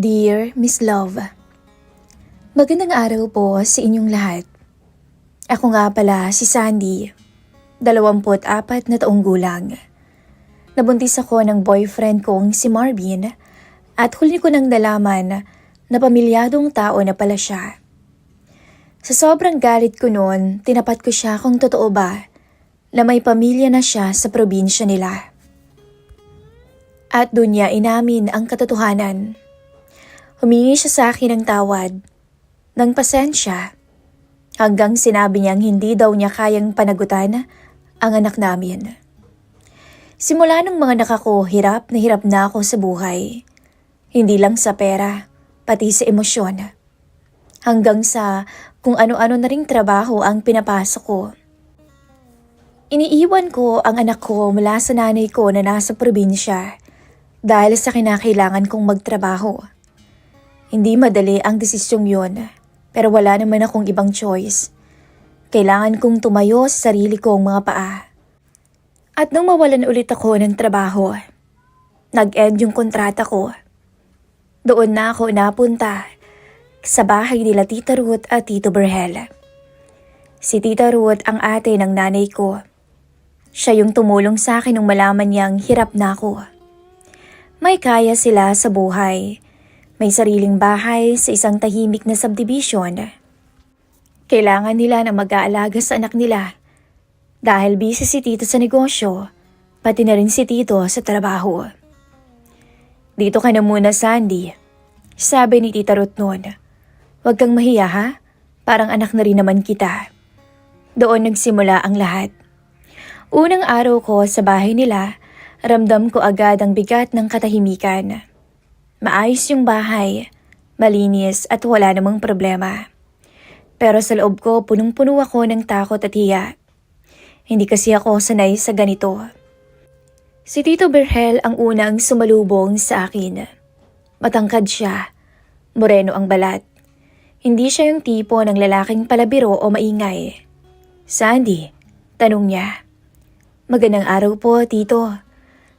Dear Miss Love, magandang araw po sa inyong lahat. Ako nga pala si Sandy, 24 na taong gulang. Nabuntis ako ng boyfriend kong si Marvin at huli ko nang nalaman na pamilyadong tao na pala siya. Sa sobrang galit ko noon, tinapat ko siya kung totoo ba na may pamilya na siya sa probinsya nila. At doon niya inamin ang katotohanan. Humingi siya sa akin ng tawad, ng pasensya, hanggang sinabi niyang hindi daw niya kayang panagutan ang anak namin. Simula nung mga nakako, hirap na ako sa buhay. Hindi lang sa pera, pati sa emosyon. Hanggang sa kung ano-ano na ring trabaho ang pinapasok ko. Iniiwan ko ang anak ko mula sa nanay ko na nasa probinsya dahil sa kinakailangan kong magtrabaho. Hindi madali ang desisyong yun, pero wala naman akong ibang choice. Kailangan kong tumayo sa sarili kong mga paa. At nung mawalan ulit ako ng trabaho, nag-end yung kontrata ko. Doon na ako napunta sa bahay nila Tita Ruth at Tito Berhel. Si Tita Ruth ang ate ng nanay ko. Siya yung tumulong sa akin nung malaman niyang hirap na ako. May kaya sila sa buhay. May sariling bahay sa isang tahimik na subdivision. Kailangan nila na mag-aalaga sa anak nila dahil busy si Tito sa negosyo, pati na rin si Tito sa trabaho. Dito ka na muna, Sandy, sabi ni Tita Ruth noon. Huwag kang mahiya ha, parang anak na rin naman kita. Doon nagsimula ang lahat. Unang araw ko sa bahay nila, ramdam ko agad ang bigat ng katahimikan. Maayos yung bahay, malinis at wala namang problema. Pero sa loob ko punong-puno ako ng takot at hiya. Hindi kasi ako sanay sa ganito. Si Tito Berhel ang unang sumalubong sa akin. Matangkad siya, moreno ang balat. Hindi siya yung tipo ng lalaking palabiro o maingay. Sandy, tanong niya. Magandang araw po, Tito.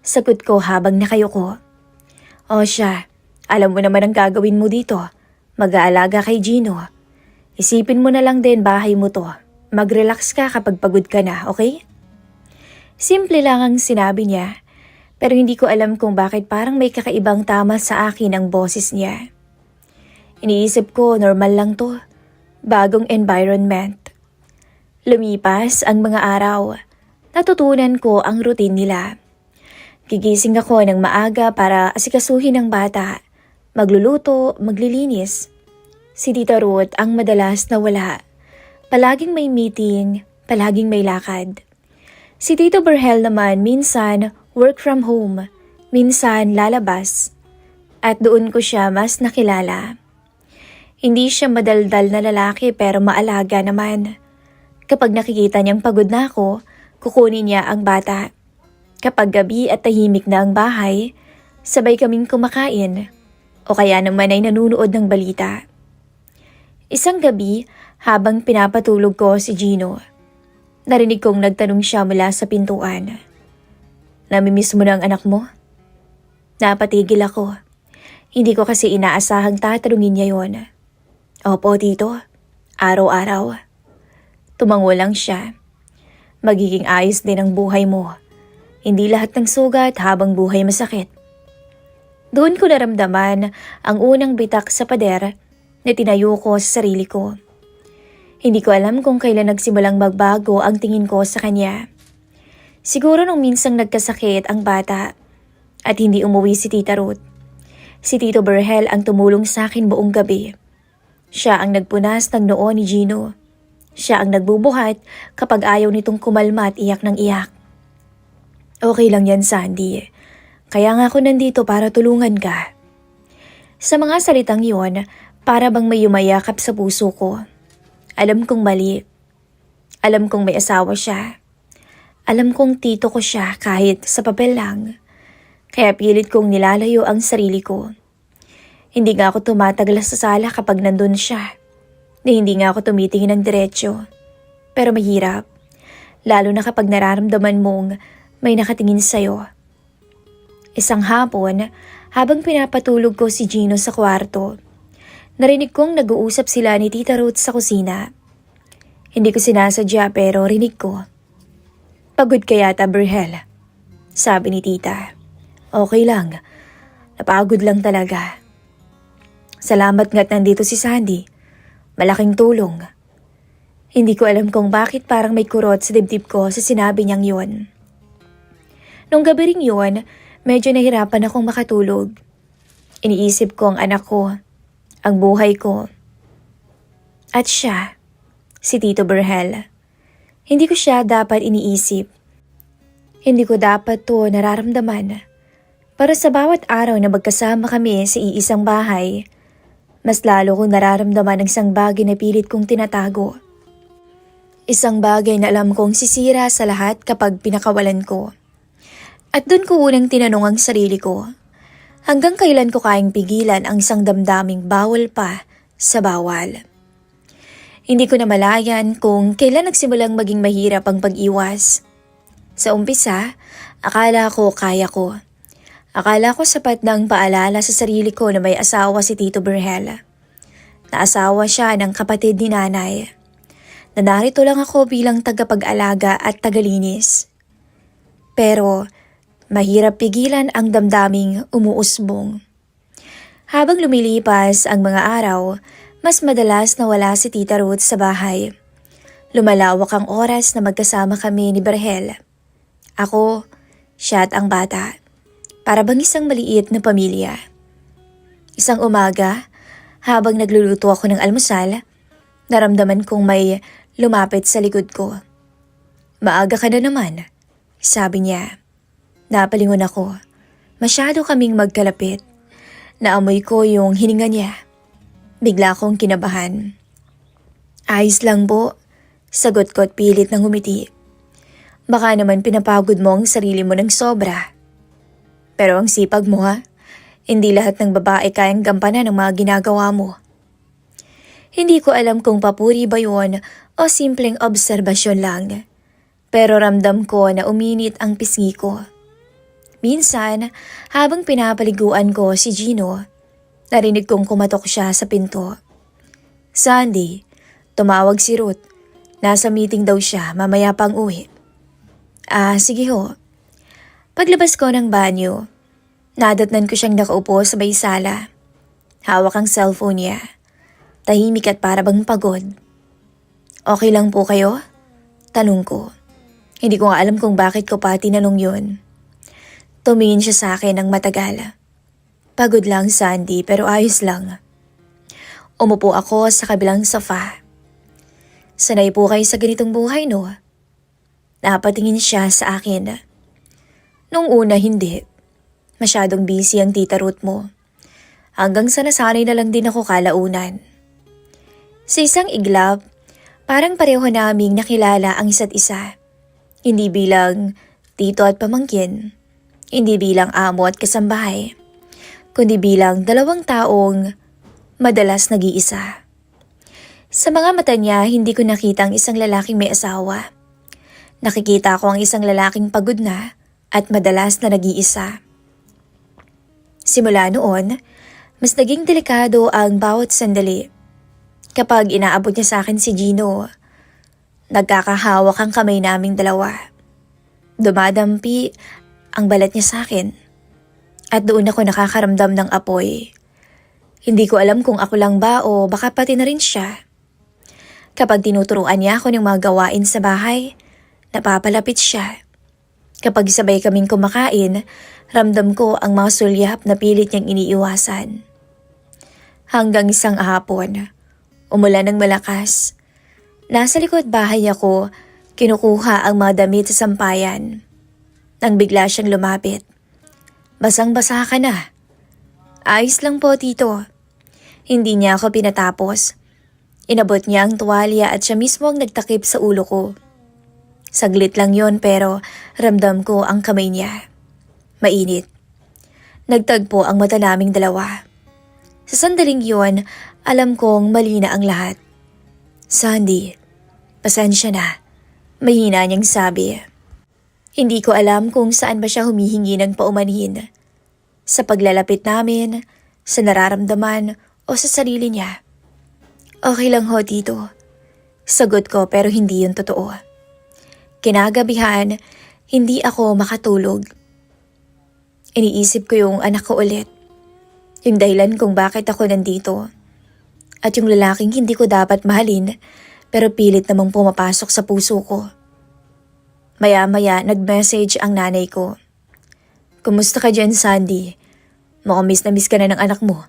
Sagot ko habang nakayuko. O siya, alam mo naman ang gagawin mo dito. Mag-aalaga kay Gino. Isipin mo na lang din bahay mo to. Mag-relax ka kapag pagod ka na, okay? Simple lang ang sinabi niya. Pero hindi ko alam kung bakit parang may kakaibang tama sa akin ang boses niya. Iniisip ko normal lang to. Bagong environment. Lumipas ang mga araw. Natutunan ko ang routine nila. Gigising ako ng maaga para asikasuhin ang bata. Magluluto, maglilinis. Si Tita Ruth ang madalas na wala. Palaging may meeting, palaging may lakad. Si Tito Berhel naman minsan work from home, minsan lalabas. At doon ko siya mas nakilala. Hindi siya madaldal na lalaki pero maalaga naman. Kapag nakikita niyang pagod na ako, kukunin niya ang bata. Kapag gabi at tahimik na ang bahay, sabay kaming kumakain o kaya naman ay nanunood ng balita. Isang gabi, habang pinapatulog ko si Gino, narinig kong nagtanong siya mula sa pintuan. Namimiss mo na ang anak mo? Napatigil ako. Hindi ko kasi inaasahang tatanungin niya yon. Opo, Tito. Araw-araw. Tumango lang siya. Magiging ayos din ang buhay mo. Hindi lahat ng sugat habang buhay masakit. Doon ko naramdaman ang unang bitak sa pader na tinayo ko sa sarili ko. Hindi ko alam kung kailan nagsimulang magbago ang tingin ko sa kanya. Siguro nung minsang nagkasakit ang bata at hindi umuwi si Tita Ruth. Si Tito Berhel ang tumulong sa akin buong gabi. Siya ang nagpunas ng noo ni Gino. Siya ang nagbubuhat kapag ayaw nitong kumalma at iyak ng iyak. Okay lang yan, Sandy. Kaya nga ako nandito para tulungan ka. Sa mga salitang yon, para bang may yumayakap sa puso ko. Alam kong mali. Alam kong may asawa siya. Alam kong tito ko siya kahit sa papel lang. Kaya pilit kong nilalayo ang sarili ko. Hindi nga ako tumatagal sa sala kapag nandun siya. Na hindi nga ako tumitingin ng diretsyo. Pero mahirap. Lalo na kapag nararamdaman mong may nakatingin sa'yo. Isang hapon, Habang pinapatulog ko si Gino sa kwarto, narinig kong nag-uusap sila ni Tita Ruth sa kusina. Hindi ko sinasadya pero rinig ko. "Pagod ka yata, Berhel," sabi ni Tita. "Okay lang. Napagod lang talaga. Salamat nga't nandito si Sandy. Malaking tulong." Hindi ko alam kung bakit parang may kurot sa dibdib ko sa sinabi niyang yun. Nung gabi ring yun, medyo nahirapan akong makatulog. Iniisip ko ang anak ko, ang buhay ko. At siya, si Tito Berhel. Hindi ko siya dapat iniisip. Hindi ko dapat to nararamdaman. Para sa bawat araw na magkasama kami sa iisang bahay, mas lalo kong nararamdaman ang isang bagay na pilit kong tinatago. Isang bagay na alam kong sisira sa lahat kapag pinakawalan ko. At doon ko unang tinanong ang sarili ko, hanggang kailan ko kayang pigilan ang isang damdaming bawal pa sa bawal. Hindi ko na malayan kung kailan nagsimulang maging mahirap ang pag-iwas. Sa umpisa, akala ko kaya ko. Akala ko sapat na ang paalala sa sarili ko na may asawa si Tito Berhel. Na asawa siya ng kapatid ni nanay. Na narito lang ako bilang tagapag-alaga at tagalinis. Pero mahirap pigilan ang damdaming umuusbong. Habang lumilipas ang mga araw, mas madalas na wala si Tita Ruth sa bahay. Lumalawak ang oras na magkasama kami ni Berhel. Ako, siya at ang bata. Para bang isang maliit na pamilya. Isang umaga, habang nagluluto ako ng almusal, naramdaman kong may lumapit sa likod ko. "Maaga ka na naman," sabi niya. Napalingon ako. Masyado kaming magkalapit. Naamoy ko yung hininga niya. Bigla akong kinabahan. "Ayos lang po," sagot ko at pilit ng ngumiti. "Baka naman pinapagod mo ang sarili mo ng sobra. Pero ang sipag mo ha, hindi lahat ng babae kayang gampanan ng mga ginagawa mo." Hindi ko alam kung papuri ba yun o simpleng obserbasyon lang. Pero ramdam ko na uminit ang pisngi ko. Minsan, habang pinapaliguan ko si Gino, narinig kong kumatok siya sa pinto. "Sandy," tumawag si Ruth. Nasa meeting daw siya, mamaya pang uwi. Sige ho." Paglabas ko ng banyo, nadatnan ko siyang nakaupo sa may sala. Hawak ang cellphone niya. Tahimik at para bang pagod. "Okay lang po kayo?" tanong ko. Hindi ko nga alam kung bakit ko pa tinanong yun. Tumingin siya sa akin ng matagal. "Pagod lang, Sandy, pero ayos lang." Umupo ako sa kabilang sofa. "Sanay po kayo sa ganitong buhay, no?" Napatingin siya sa akin. "Nung una hindi. Masyadong busy ang Tita Ruth mo. Hanggang sa nasanay na lang din ako kalaunan." Sa isang iglap, parang pareho naming nakilala ang isa't isa. Hindi bilang tito at pamangkin, hindi bilang amo at kasambahay, kundi bilang dalawang taong madalas nag-iisa. Sa mga mata niya, hindi ko nakita ang isang lalaking may asawa. Nakikita ko ang isang lalaking pagod na at madalas na nag-iisa. Simula noon, mas naging delikado ang bawat sandali. Kapag inaabot niya sa akin si Gino, nagkakahawak ang kamay naming dalawa. Dumadampi ang balat niya sa akin. At doon ako nakakaramdam ng apoy. Hindi ko alam kung ako lang ba o baka pati na rin siya. Kapag tinuturuan niya ako ng mga gawain sa bahay, napapalapit siya. Kapag sabay kaming kumakain, ramdam ko ang mga sulyap na pilit niyang iniiwasan. Hanggang isang hapon, umulan ng malakas. Nasa likod bahay ako, kinukuha ang mga damit sa sampayan. Nang bigla siyang lumapit. "Basang-basa ka na." "Ayos lang po, tito." Hindi niya ako pinatapos. Inabot niya ang tuwalya at siya mismo ang nagtakip sa ulo ko. Saglit lang yon pero ramdam ko ang kamay niya. Mainit. Nagtagpo ang mata naming dalawa. Sa sandaling yon, alam kong mali na ang lahat. "Sandy, pasensya na," mahina niyang sabi. Hindi ko alam kung saan ba siya humihingi ng paumanhin. Sa paglalapit namin, sa nararamdaman o sa sarili niya. Okay lang ho, Tito. Sagot ko pero hindi yun totoo. Kinagabihan, hindi ako makatulog. Iniisip ko yung anak ko ulit. Yung dahilan kung bakit ako nandito. At yung lalaking hindi ko dapat mahalin pero pilit namang pumapasok sa puso ko. Maya-maya nag-message ang nanay ko. Kumusta ka dyan, Sandy? Mukhang miss na miss ka na ng anak mo.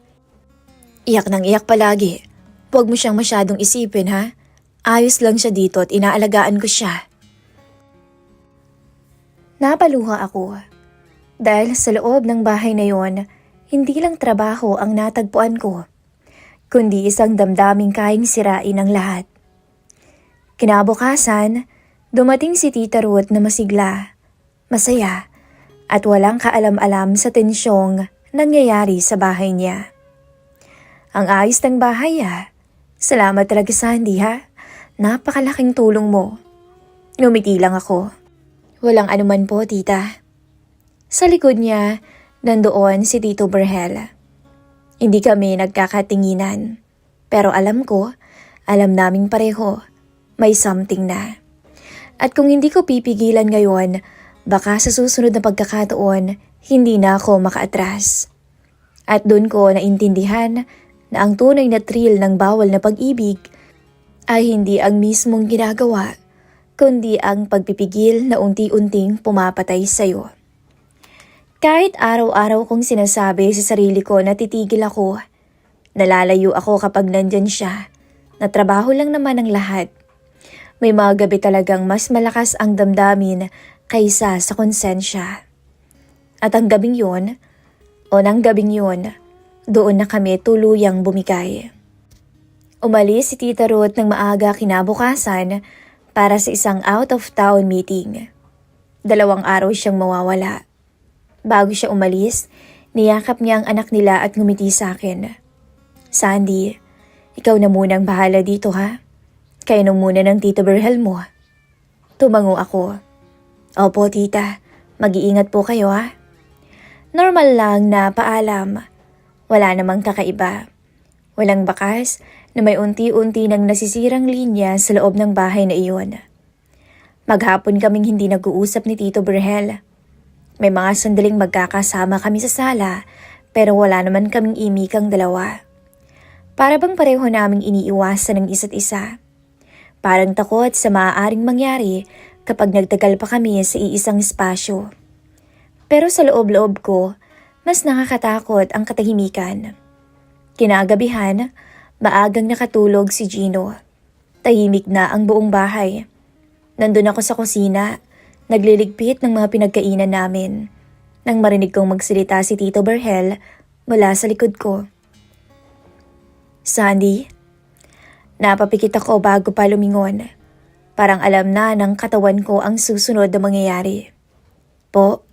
Iyak nang iyak palagi. Huwag mo siyang masyadong isipin, ha? Ayos lang siya dito at inaalagaan ko siya. Napaluha ako. Dahil sa loob ng bahay na yon, hindi lang trabaho ang natagpuan ko, kundi isang damdaming kayang sirain ang lahat. Kinabukasan, dumating si Tita Ruth na masigla, masaya, at walang kaalam-alam sa tensyong nangyayari sa bahay niya. Ang ayos ng bahay, ha? Salamat talaga, Sandy, ha? Napakalaking tulong mo. Ngumiti lang ako. Walang anuman po, tita. Sa likod niya, nandoon si Tito Berhel. Hindi kami nagkakatinginan. Pero alam naming pareho, may something na. At kung hindi ko pipigilan ngayon, baka sa susunod na pagkakataon, hindi na ako makaatras. At doon ko naintindihan na ang tunay na thrill ng bawal na pag-ibig ay hindi ang mismong ginagawa, kundi ang pagpipigil na unti-unting pumapatay sa'yo. Kahit araw-araw kong sinasabi sa sarili ko na titigil ako, nalalayo ako kapag nandyan siya, na trabaho lang naman ang lahat. May mga gabi talagang mas malakas ang damdamin kaysa sa konsensya. At ang gabing yun, doon na kami tuluyang bumigay. Umalis si Tita Ruth ng maaga kinabukasan para sa isang out-of-town meeting. 2 araw siyang mawawala. Bago siya umalis, niyakap niya ang anak nila at ngumiti sa akin. Sandy, ikaw na munang bahala dito, ha? Kainom muna ng Tito Berhel mo. Tumango ako. Opo, tita. Mag-iingat po kayo, ha? Normal lang na paalam. Wala namang kakaiba. Walang bakas na may unti-unti nang nasisirang linya sa loob ng bahay na iyon. Maghapon kaming hindi nag-uusap ni Tito Berhel. May mga sandaling magkakasama kami sa sala pero wala naman kaming imikang dalawa. Para bang pareho naming iniiwasan ng isa't isa. Parang takot sa maaaring mangyari kapag nagtagal pa kami sa iisang espasyo. Pero sa loob-loob ko, mas nakakatakot ang katahimikan. Kinagabihan, maagang nakatulog si Gino. Tahimik na ang buong bahay. Nandun ako sa kusina, nagliligpit ng mga pinagkainan namin. Nang marinig kong magsalita si Tito Berhel mula sa likod ko. Sandy? Napapikit ako bago pa lumingon. Parang alam na ng katawan ko ang susunod na mangyayari. Po,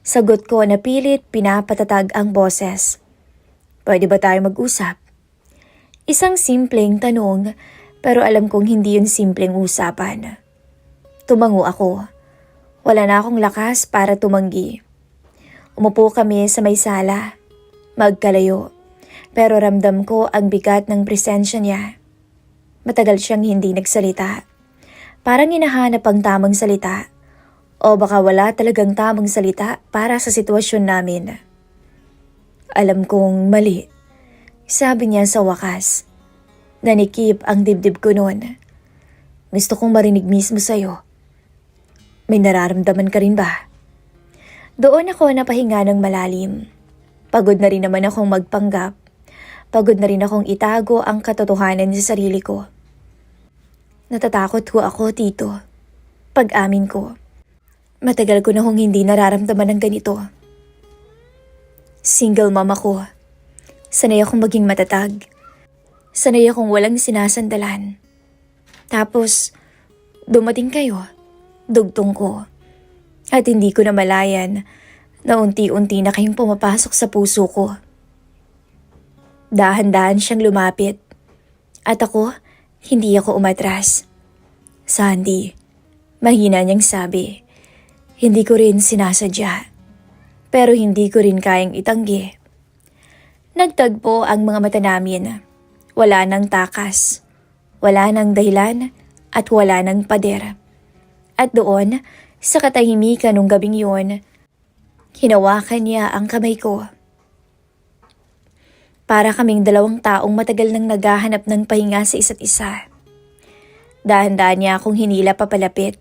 sagot ko na pilit pinapatatag ang boses. Pwede ba tayo mag-usap? Isang simpleng tanong pero alam kong hindi yun simpleng usapan. Tumango ako. Wala na akong lakas para tumanggi. Umupo kami sa may sala. Magkalayo. Pero ramdam ko ang bigat ng presensya niya. Matagal siyang hindi nagsalita. Parang hinahanap ang tamang salita. O baka wala talagang tamang salita para sa sitwasyon namin. Alam kong mali. Sabi niya sa wakas. Nanikip ang dibdib ko noon. Gusto kong marinig mismo sa'yo. May nararamdaman ka rin ba? Doon ako napahinga ng malalim. Pagod na rin naman akong magpanggap. Pagod na rin akong itago ang katotohanan sa sarili ko. Natatakot ko ako, Tito. Pag-amin ko. Matagal ko na hong hindi nararamdaman ng ganito. Single mom ako. Sanay akong maging matatag. Sanay akong walang sinasandalan. Tapos, dumating kayo. Dugtong ko. At hindi ko na malayan na unti-unti na kayong pumapasok sa puso ko. Dahan-dahan siyang lumapit. At ako, hindi ako umatras. Sandy, mahina niyang sabi. Hindi ko rin sinasadya. pero hindi ko rin kayang itanggi. Nagtagpo ang mga mata namin. Wala nang takas, wala nang dahilan, at wala nang pader. At doon, sa katahimikan ng gabing yun, hinawakan niya ang kamay ko. Para kaming dalawang taong matagal nang naghahanap ng pahinga sa isa't isa. Dahan-dahan niya akong hinila papalapit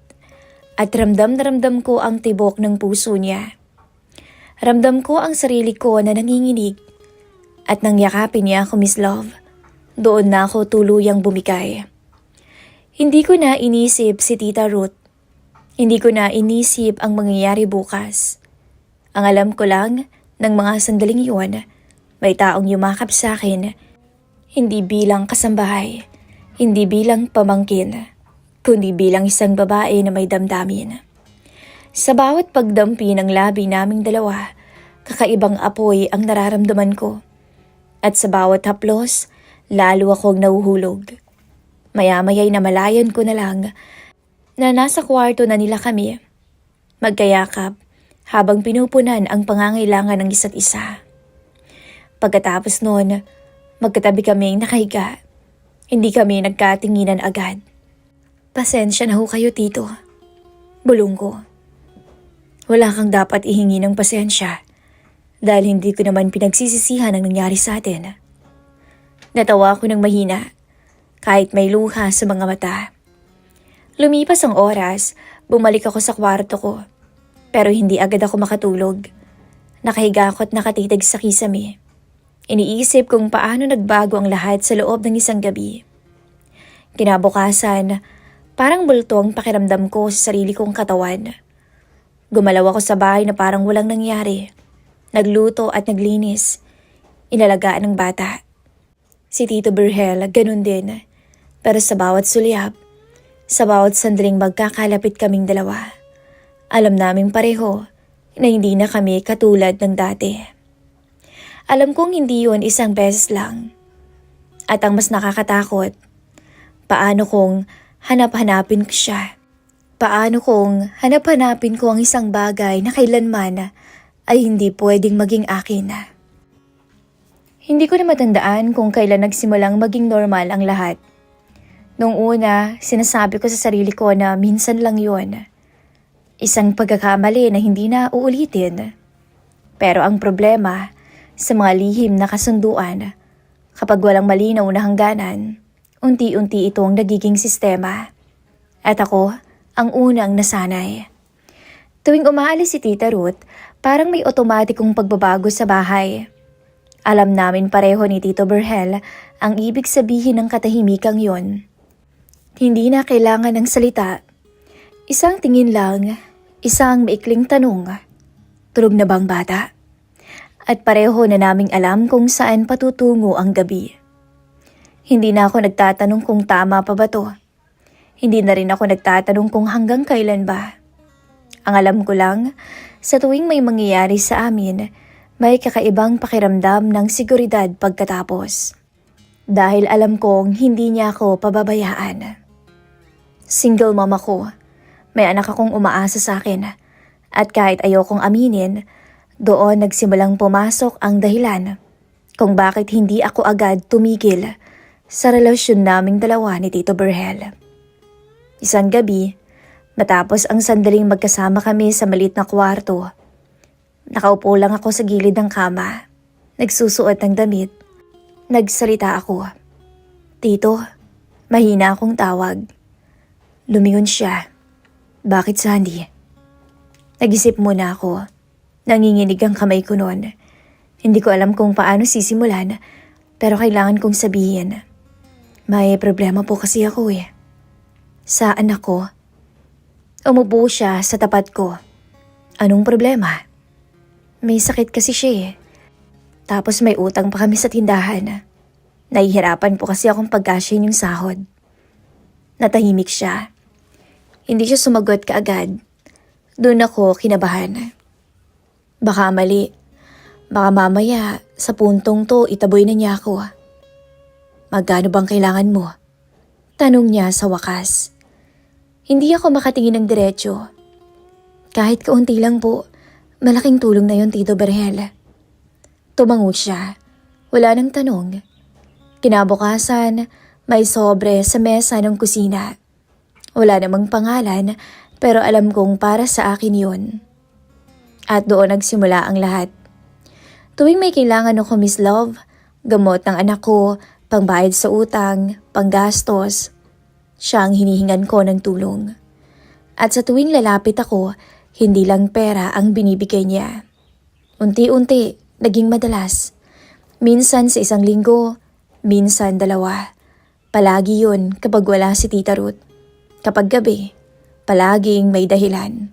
at ramdam na ramdam ko ang tibok ng puso niya. Ramdam ko ang sarili ko na nanginginig at nang yakapin niya ako, Miss Love, doon na ako tuluyang bumigay. Hindi ko na inisip si Tita Ruth. Hindi ko na inisip ang mangyayari bukas. Ang alam ko lang ng mga sandaling iyon, may taong yumakap sa akin, hindi bilang kasambahay, hindi bilang pamangkin, kundi bilang isang babae na may damdamin. Sa bawat pagdampi ng labi naming dalawa, kakaibang apoy ang nararamdaman ko. At sa bawat haplos, lalo akong nahuhulog. Maya-maya'y namalayan ko na lang na nasa kwarto na nila kami, magkayakap habang pinupunan ang pangangailangan ng isa't isa. Pagkatapos noon, magkatabi kaming nakahiga. Hindi kami nagkatinginan agad. Pasensya na ho kayo, Tito. Bulong ko. Wala kang dapat ihingi ng pasensya dahil hindi ko naman pinagsisisihan ang nangyari sa atin. Natawa ako ng mahina kahit may luha sa mga mata. Lumipas ang oras, bumalik ako sa kwarto ko. Pero hindi agad ako makatulog. Nakahiga ako at nakatitig sa kisame. Iniisip kung paano nagbago ang lahat sa loob ng isang gabi. Kinabukasan, parang bulto ang pakiramdam ko sa sarili kong katawan. Gumalaw ako sa bahay na parang walang nangyari. Nagluto at naglinis. Inalagaan ng bata. Si Tito Berhel, ganun din. Pero sa bawat sulyap, sa bawat sandaling magkakalapit kaming dalawa, alam naming pareho na hindi na kami katulad ng dati. Alam kong hindi yun isang beses lang. At ang mas nakakatakot, paano kung hanap-hanapin ko siya? Paano kung hanap-hanapin ko ang isang bagay na kailanman ay hindi pwedeng maging akin? Hindi ko na matandaan kung kailan nagsimulang maging normal ang lahat. Noong una, sinasabi ko sa sarili ko na minsan lang yun. Isang pagkakamali na hindi na uulitin. Pero ang problema, sa mga lihim na kasunduan, kapag walang malinaw na hangganan, unti-unti itong nagiging sistema. At ako, ang unang nasanay. Tuwing umaalis si Tita Ruth, parang may otomatikong pagbabago sa bahay. Alam namin pareho ni Tito Berhel ang ibig sabihin ng katahimikang yon. Hindi na kailangan ng salita. Isang tingin lang, isang maikling tanong, tulog na bang bata? At pareho na naming alam kung saan patutungo ang gabi. Hindi na ako nagtatanong kung tama pa ba to. Hindi na rin ako nagtatanong kung hanggang kailan ba. Ang alam ko lang, sa tuwing may mangyayari sa amin, may kakaibang pakiramdam ng seguridad pagkatapos. Dahil alam kong hindi niya ako pababayaan. Single mom ako. May anak akong umaasa sa akin. At kahit ayokong aminin, doon nagsimulang pumasok ang dahilan kung bakit hindi ako agad tumigil sa relasyon naming dalawa ni Tito Berhel. Isang gabi, matapos ang sandaling magkasama kami sa maliit na kwarto, nakaupo lang ako sa gilid ng kama, nagsusuot ng damit. Nagsalita ako. Tito, mahina akong tawag. Lumingon siya. Bakit, Sandy? Nag-isip muna ako. Nanginginig ang kamay ko noon. Hindi ko alam kung paano sisimulan, pero kailangan kong sabihin. May problema po kasi ako eh. Sa anak ko. Umupo siya sa tapat ko. Anong problema? May sakit kasi siya eh. Tapos may utang pa kami sa tindahan. Nahihirapan po kasi akong pagkasyahin yung sahod. Natahimik siya. Hindi siya sumagot kaagad. Doon ako kinabahan. Baka mali. Baka mamaya sa puntong to itaboy na niya ako. Magkano bang kailangan mo? Tanong niya sa wakas. Hindi ako makatingin ng diretso. Kahit kaunti lang po, Malaking tulong na yon, Tito Berhel. Tumango siya. Wala nang tanong. Kinabukasan, may sobre sa mesa ng kusina. Wala namang pangalan, pero alam kong para sa akin yun. At doon nagsimula ang lahat. Tuwing may kailangan ako, Miss Love, gamot ng anak ko, pangbayad sa utang, panggastos, siya ang hinihingan ko ng tulong. At sa tuwing lalapit ako, hindi lang pera ang binibigay niya. Unti-unti, naging madalas. Minsan sa isang linggo, minsan 2. Palagi yun kapag wala si Tita Ruth. Kapag gabi, palaging may dahilan.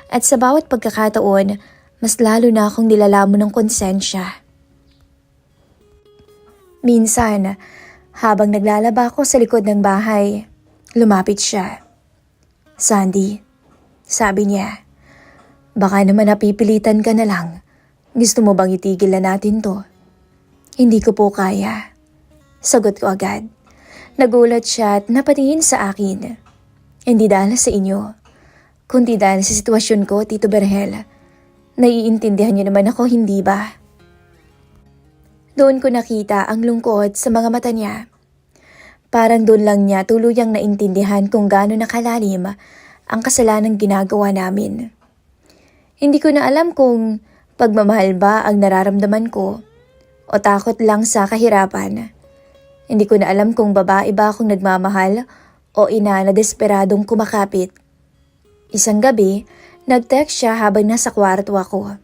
At sa bawat pagkakataon, mas lalo na akong nilalamon ng konsensya. Minsan, habang naglalaba ako sa likod ng bahay, lumapit siya. Sandy, sabi niya, baka naman napipilitan ka na lang. Gusto mo bang itigil na natin to? Hindi ko po kaya. Sagot ko agad. Nagulat siya at napatingin sa akin. Hindi dahil sa inyo, kundi dahil sa sitwasyon ko, Tito Berhel. Naiintindihan niyo naman ako, hindi ba? Doon ko nakita ang lungkot sa mga mata niya. Parang doon lang niya tuluyang naintindihan kung gaano nakalalim ang kasalanang ginagawa namin. Hindi ko na alam kung pagmamahal ba ang nararamdaman ko o takot lang sa kahirapan. Hindi ko na alam kung babae ba akong nagmamahal o ina na desperadong kumakapit. Isang gabi, nag-text siya habang nasa kwarto ako.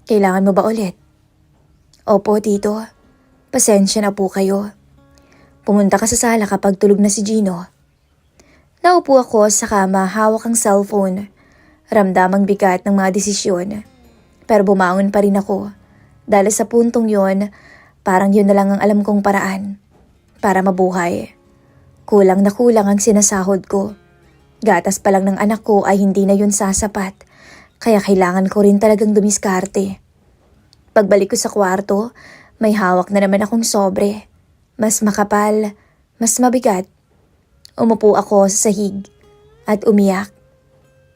Kailangan mo ba ulit? Opo, Tito. Pasensya na po kayo. Pumunta ka sa sala kapag tulog na si Gino. Naupo ako sa kama, hawak ang cellphone. Ramdam ang bigat ng mga desisyon. Pero bumangon pa rin ako. Dahil sa puntong yon, parang yun na lang ang alam kong paraan para mabuhay. Kulang na kulang ang sinasahod ko. Gatas pa lang ng anak ko ay hindi na yun sasapat. Kaya kailangan ko rin talagang dumiskarte. Pagbalik ko sa kwarto, may hawak na naman akong sobre. Mas makapal, mas mabigat. Umupo ako sa sahig at umiyak.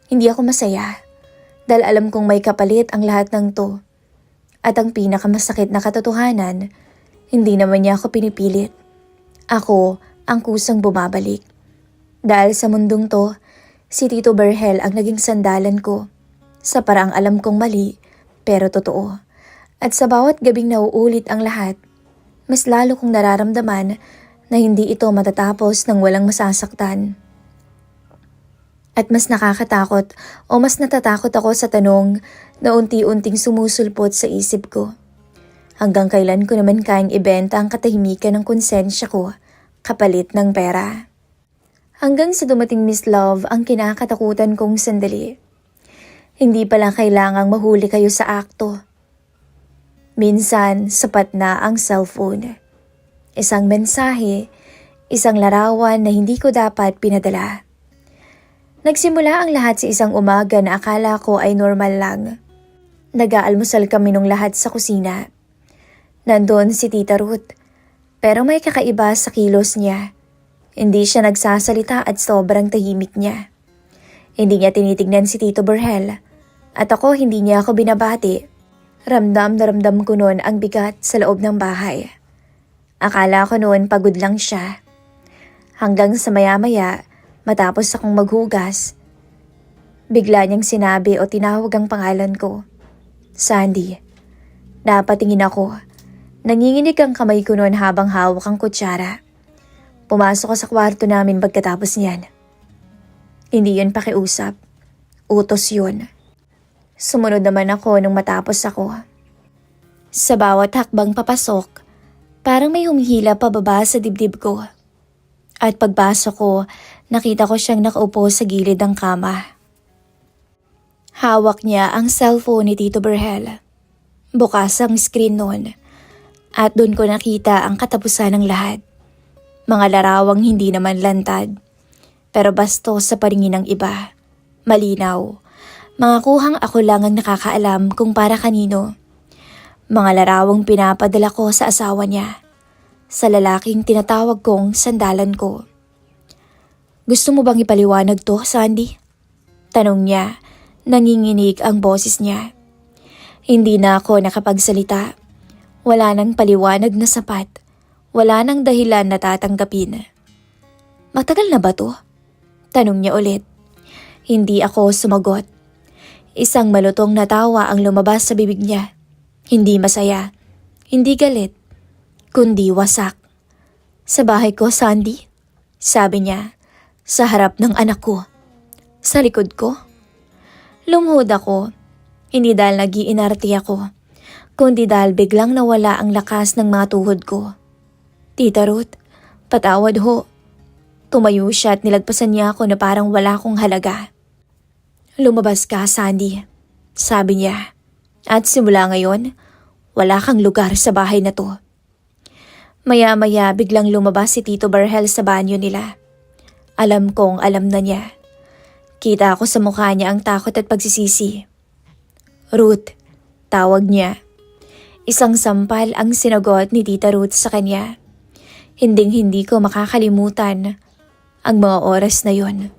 Hindi ako masaya dahil alam kong may kapalit ang lahat ng to. At ang pinakamasakit na katotohanan, hindi naman niya ako pinipilit. Ako ang kusang bumabalik. Dahil sa mundong to, si Tito Berhel ang naging sandalan ko. Sa paraang alam kong mali, pero totoo. At sa bawat gabing nauulit ang lahat, mas lalo kong nararamdaman na hindi ito matatapos ng walang masasaktan. At mas nakakatakot o mas natatakot ako sa tanong na unti-unting sumusulpot sa isip ko. Hanggang kailan ko naman kayang ibenta ang katahimikan ng konsensya ko kapalit ng pera. Hanggang sa dumating, Miss Love, ang kinakatakutan kong sandali. Hindi pala kailangang mahuli kayo sa akto. Minsan, sapat na ang cellphone. Isang mensahe, isang larawan na hindi ko dapat pinadala. Nagsimula ang lahat sa isang umaga na akala ko ay normal lang. Nag-aalmusal kami nung lahat sa kusina. Nandun si Tita Ruth, pero may kakaiba sa kilos niya. Hindi siya nagsasalita at sobrang tahimik niya. Hindi niya tinitignan si Tito Berhel at ako hindi niya ako binabati. Ramdam na ramdam ko noon ang bigat sa loob ng bahay. Akala ko noon pagod lang siya. Hanggang sa maya-maya, matapos akong maghugas, bigla niyang sinabi o tinawag ang pangalan ko. Sandy. Napatingin ako. Nanginginig ang kamay ko noon habang hawak ang kutsara. Pumasok ko sa kwarto namin pagkatapos niyan. Hindi yun pakiusap. Utos yun. Sumunod naman ako nung matapos ako. Sa bawat hakbang papasok, parang may humihila pababa sa dibdib ko. At pagpasok ko, nakita ko siyang nakaupo sa gilid ng kama. Hawak niya ang cellphone ni Tito Berhel. Bukas ang screen noon. At doon ko nakita ang katapusan ng lahat. Mga larawang hindi naman lantad. Pero bastos sa paningin ng iba. Malinaw. Mga kuhang ako lang ang nakakaalam kung para kanino. Mga larawang pinapadala ko sa asawa niya. Sa lalaking tinatawag kong sandalan ko. Gusto mo bang ipaliwanag to, Sandy? Tanong niya, nanginginig ang boses niya. Hindi na ako nakapagsalita. Wala nang paliwanag na sapat. Wala nang dahilan na tatanggapin. Matagal na ba to? Tanong niya ulit. Hindi ako sumagot. Isang malutong na tawa ang lumabas sa bibig niya. Hindi masaya, hindi galit, kundi wasak. Sa bahay ko, Sandy? Sabi niya, sa harap ng anak ko. Sa likod ko? Lumuhod ako, hindi dahil nag-iinarte ako, kundi dahil biglang nawala ang lakas ng mga tuhod ko. Tita Ruth, patawad ho. Tumayo siya at nilagpasan niya ako na parang wala akong halaga. Lumabas ka, Sandy, sabi niya. At simula ngayon, wala kang lugar sa bahay na to. Maya-maya biglang lumabas si Tito Barhel sa banyo nila. Alam kong alam na niya. Kita ko sa mukha niya ang takot at pagsisisi. Ruth, tawag niya. Isang sampal ang sinagot ni Tita Ruth sa kanya. Hinding-hindi ko makakalimutan ang mga oras na yon.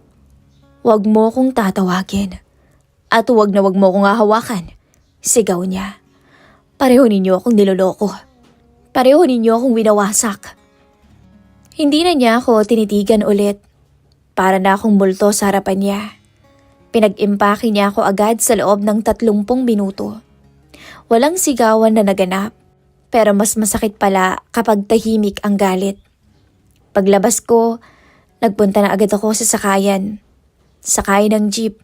Huwag mo kong tatawagin. At huwag na huwag mo kong hahawakan. Sigaw niya. Pareho ninyo akong niloloko. Pareho ninyo akong winawasak. Hindi na niya ako tinitigan ulit. Para na akong multo sa harapan niya. Pinag-impake niya ako agad sa loob ng 30 minuto. Walang sigawan na naganap. Pero mas masakit pala kapag tahimik ang galit. Paglabas ko, nagpunta na agad ako sa sakayan. Sakay ng jeep,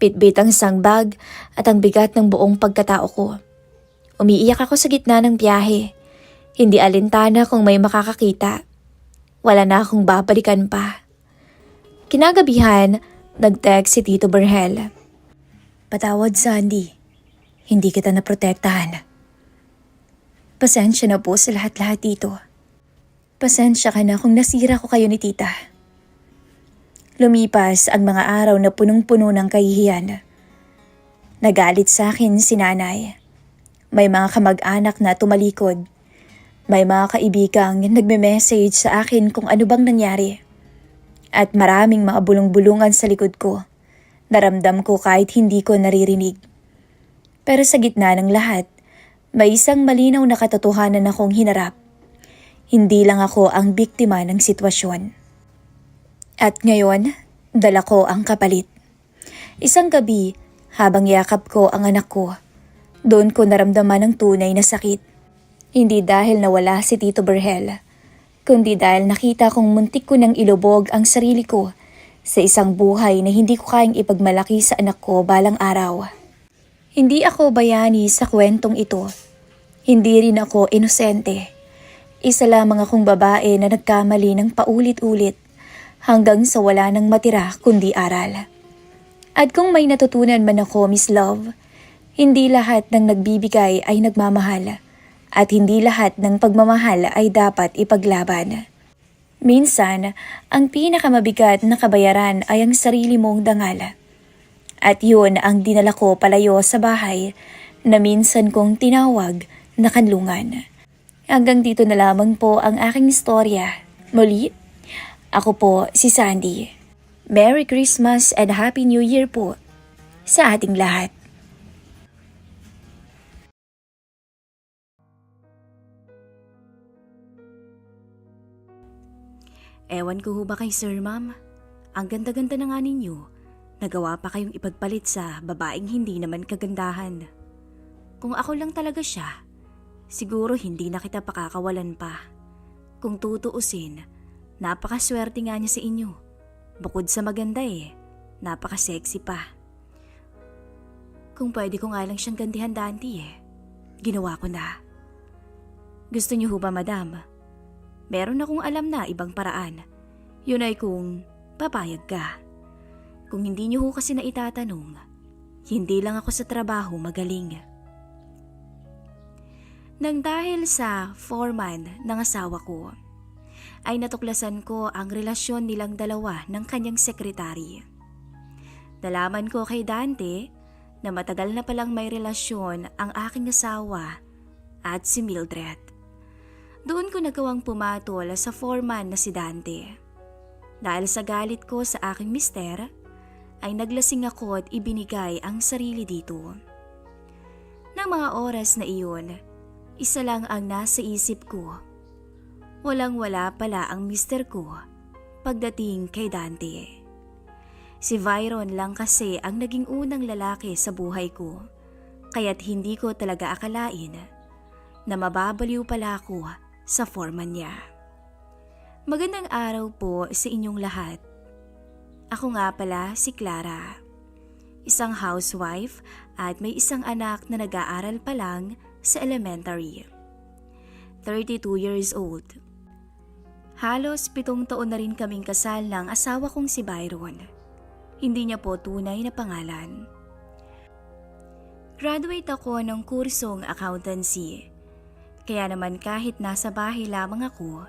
bitbit ang isang bag at ang bigat ng buong pagkatao ko. Umiiyak ako sa gitna ng biyahe. Hindi alintana kung may makakakita. Wala na akong babalikan pa. Kinagabihan, nag-text si Tito Barhel. Patawad, Sandy. Hindi kita naprotektahan. Pasensya na po sa lahat-lahat dito. Pasensya ka na kung nasira ko kayo ni tita. Lumipas ang mga araw na punong-puno ng kahihiyan. Nagalit sa akin si nanay. May mga kamag-anak na tumalikod. May mga kaibigang nagme-message sa akin kung ano bang nangyari. At maraming mga bulong-bulungan sa likod ko. Naramdam ko kahit hindi ko naririnig. Pero sa gitna ng lahat, may isang malinaw na katotohanan akong hinarap. Hindi lang ako ang biktima ng sitwasyon. At ngayon, dala ko ang kapalit. Isang gabi, habang yakap ko ang anak ko, doon ko naramdaman ang tunay na sakit. Hindi dahil nawala si Tito Barhel, kundi dahil nakita kong muntik ko nang ilubog ang sarili ko sa isang buhay na hindi ko kayang ipagmalaki sa anak ko balang araw. Hindi ako bayani sa kwentong ito. Hindi rin ako inosente. Isa lamang akong babae na nagkamali ng paulit-ulit hanggang sa wala nang matira kundi aral. At kung may natutunan man ako, Miss Love, hindi lahat ng nagbibigay ay nagmamahal at hindi lahat ng pagmamahal ay dapat ipaglaban. Minsan, ang pinakamabigat na kabayaran ay ang sarili mong dangal. At yun ang dinala ko palayo sa bahay na minsan kong tinawag na kanlungan. Hanggang dito na lamang po ang aking istorya. Muli, ako po si Sandy. Merry Christmas and Happy New Year po sa ating lahat. Ewan ko ho ba kay Sir Ma'am? Ang ganda-ganda na nga ninyo. Nagawa pa kayong ipagpalit sa babaeng hindi naman kagandahan. Kung ako lang talaga siya, siguro hindi na kita pakakawalan pa. Kung tutuusin, napakaswerte nga niya sa inyo. Bukod sa maganda napaka-sexy pa. Kung pwede ko nga lang siyang gantihan dati ginawa ko na. Gusto niyo ho ba, madam? Meron akong alam na ibang paraan. Yun ay kung papayag ka. Kung hindi niyo ho kasi na itatanong, hindi lang ako sa trabaho magaling. Nang dahil sa foreman ng asawa ko, ay natuklasan ko ang relasyon nilang dalawa ng kanyang sekretary. Nalaman ko kay Dante na matagal na palang may relasyon ang aking asawa at si Mildred. Doon ko nagawang pumatol sa foreman na si Dante. Dahil sa galit ko sa aking mister, ay naglasing ako at ibinigay ang sarili dito. Ng mga oras na iyon, isa lang ang nasa isip ko. Walang-wala pala ang mister ko pagdating kay Dante. Si Byron lang kasi ang naging unang lalaki sa buhay ko, kaya't hindi ko talaga akalain na mababaliw pala ako sa foreman niya. Magandang araw po sa inyong lahat. Ako nga pala si Clara, isang housewife at may isang anak na nag-aaral pa lang sa elementary. 32 years old. Halos 7 taon na rin kaming kasal ng asawa kong si Byron. Hindi niya po tunay na pangalan. Graduate ako ng kursong accountancy. Kaya naman kahit nasa bahay lamang ako,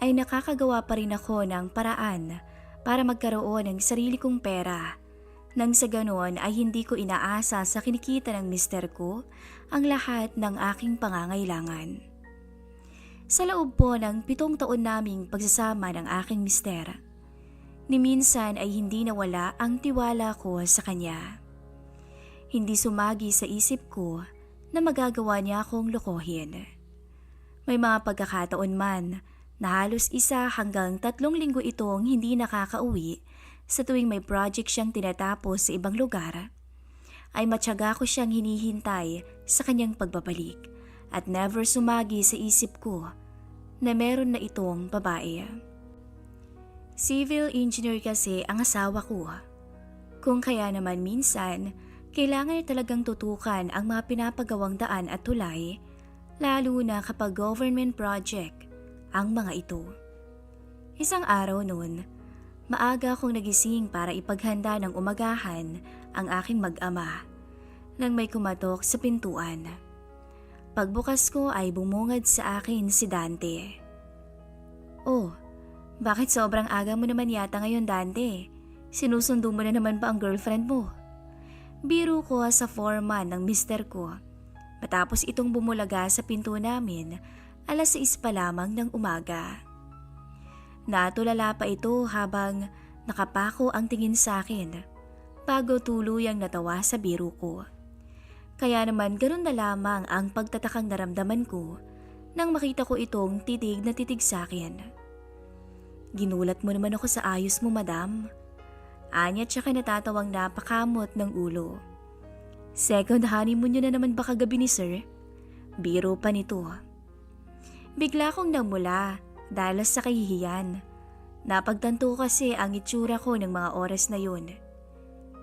ay nakakagawa pa rin ako ng paraan para magkaroon ng sarili kong pera. Nang sa ganoon ay hindi ko inaasa sa kinikita ng mister ko ang lahat ng aking pangangailangan. Sa loob po ng 7 taon naming pagsasama ng aking mister, ni minsan ay hindi nawala ang tiwala ko sa kanya. Hindi sumagi sa isip ko na magagawa niya akong lokohin. May mga pagkakataon man na halos 1 hanggang 3 linggo itong hindi nakakauwi sa tuwing may project siyang tinatapos sa ibang lugar, ay matyaga ko siyang hinihintay sa kanyang pagbabalik at never sumagi sa isip ko na meron na itong babae. Civil engineer kasi ang asawa ko. Kung kaya naman minsan, kailangan niya talagang tutukan ang mga pinapagawang daan at tulay, lalo na kapag government project ang mga ito. Isang araw noon, maaga akong nagising para ipaghanda ng umagahan ang aking mag-ama nang may kumatok sa pintuan. Pagbukas ko ay bumungad sa akin si Dante. "Oh, bakit sobrang aga mo naman yata ngayon, Dante? Sinusundo mo na naman ba ang girlfriend mo?" Biro ko sa foreman ng mister ko. Matapos itong bumulaga sa pinto namin, 6:00 pa lamang ng umaga. Natulala pa ito habang nakapako ang tingin sa akin bago tuluyang natawa sa biro ko. Kaya naman ganoon na lamang ang pagtatakang naramdaman ko nang makita ko itong titig na titig sa akin. "Ginulat mo naman ako sa ayos mo, madam." Anya tsaka natatawang napakamot ng ulo. "Second honeymoon nyo na naman ba kagabi ni sir?" Biro pa nito. Bigla kong namula dahil sa kahihiyan. Napagtanto kasi ang itsura ko ng mga oras na yun.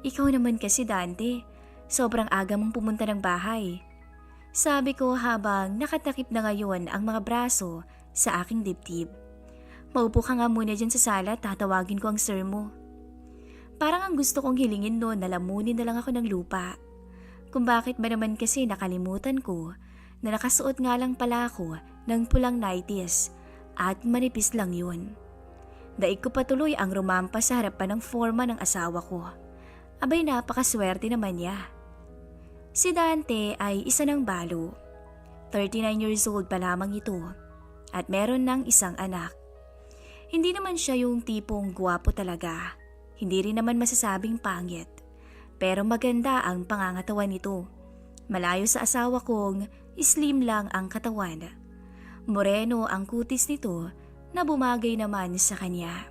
"Ikaw naman kasi, Dante, sobrang aga mong pumunta ng bahay." Sabi ko habang nakatakip na ngayon ang mga braso sa aking dibdib. "Maupo ka nga muna dyan sa sala, tatawagin ko ang sir mo." Parang ang gusto kong hilingin noon na lamunin na lang ako ng lupa. Kung bakit ba naman kasi nakalimutan ko na nakasuot nga lang pala ako ng pulang nighties at manipis lang yun. Daig ko patuloy ang rumampa sa harapan ng foreman ng asawa ko. Abay, napakaswerte naman niya. Si Dante ay isa ng balo. 39 years old pa lamang ito at meron ng isang anak. Hindi naman siya yung tipong guwapo talaga. Hindi rin naman masasabing pangit. Pero maganda ang pangangatawan nito. Malayo sa asawa kong slim lang ang katawan. Moreno ang kutis nito na bumagay naman sa kanya.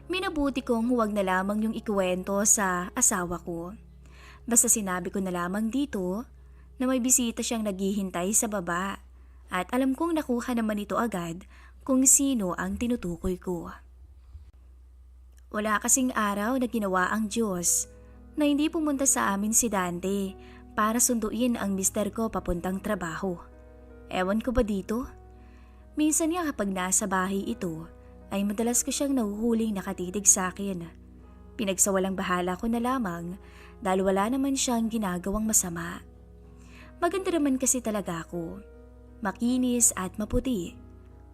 Minabuti kong huwag na lamang yung ikuwento sa asawa ko. Basta sinabi ko na lamang dito na may bisita siyang naghihintay sa baba at alam kong nakuha naman ito agad kung sino ang tinutukoy ko. Wala kasing araw na ginawa ang Diyos na hindi pumunta sa amin si Dante para sunduin ang mister ko papuntang trabaho. Ewan ko ba dito? Minsan nga kapag nasa bahay ito, ay madalas ko siyang nahuhuling nakatitig sa akin. Pinagsawalang bahala ko na lamang dahil wala naman siyang ginagawang masama. Maganda naman kasi talaga ako. Makinis at maputi.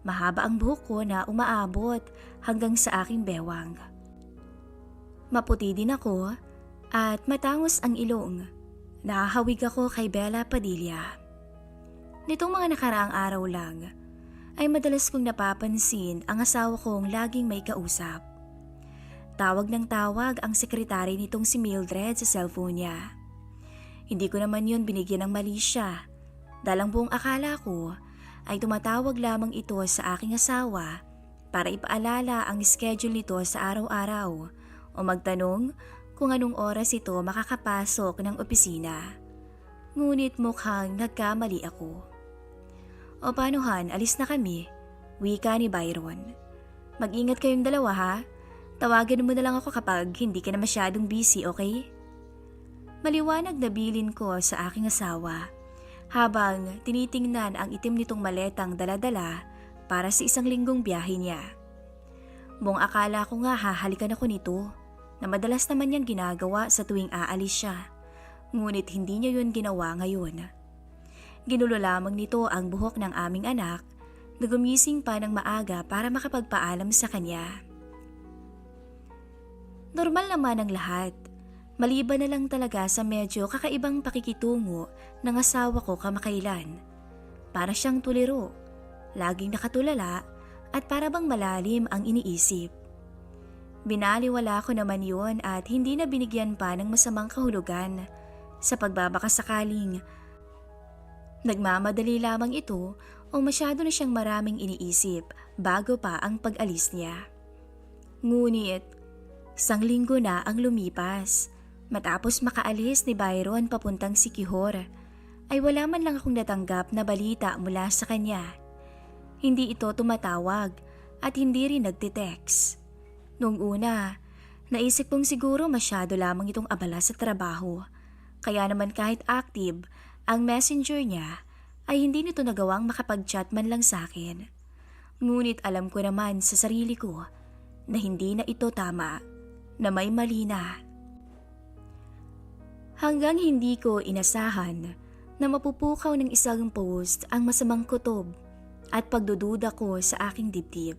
Mahaba ang buhok ko na umaabot hanggang sa aking bewang. Maputi din ako at matangos ang ilong. Nakahawig ako kay Bella Padilla. Nitong mga nakaraang araw lang, ay madalas kong napapansin ang asawa kong laging may kausap. Tawag ng tawag ang sekretary nitong si Mildred sa cellphone niya. Hindi ko naman yon binigyan ng mali siya. Dahil ang buong akala ko ay tumatawag lamang ito sa aking asawa para ipaalala ang schedule nito sa araw-araw o magtanong kung anong oras ito makakapasok ng opisina. Ngunit mukhang nagkamali ako. O paano Han, alis na kami? Wika ni Byron. Mag-ingat kayong dalawa ha. Tawagan mo na lang ako kapag hindi ka na masyadong busy, okay? Maliwanag na bilin ko sa aking asawa habang tinitingnan ang itim nitong maletang dala-dala para sa isang linggong biyahe niya. Buong akala ko nga hahalikan ako nito na madalas naman niyang ginagawa sa tuwing aalis siya. Ngunit hindi niya yun ginawa ngayon. Ginulo lamang nito ang buhok ng aming anak na gumising pa ng maaga para makapagpaalam sa kanya. Normal naman ang lahat. Maliban na lang talaga sa medyo kakaibang pakikitungo ng asawa ko kamakailan. Para siyang tuliro, laging nakatulala at para bang malalim ang iniisip. Binaliwala ko naman yun at hindi na binigyan pa ng masamang kahulugan sa pagbabakasakaling nagmamadali lamang ito o masyado na siyang maraming iniisip bago pa ang pag-alis niya. Ngunit, 1 linggo na ang lumipas. Matapos makaalis ni Byron papuntang Siquijor, ay wala man lang akong natanggap na balita mula sa kanya. Hindi ito tumatawag at hindi rin nagte-text. Noong una, naisip kong siguro masyado lamang itong abala sa trabaho. Kaya naman kahit active ang messenger niya ay hindi nito nagawang makapag-chat man lang sa akin. Ngunit alam ko naman sa sarili ko na hindi na ito tama, na may mali na. Hanggang hindi ko inasahan na mapupukaw ng isang post ang masamang kutob at pagdududa ko sa aking dibdib.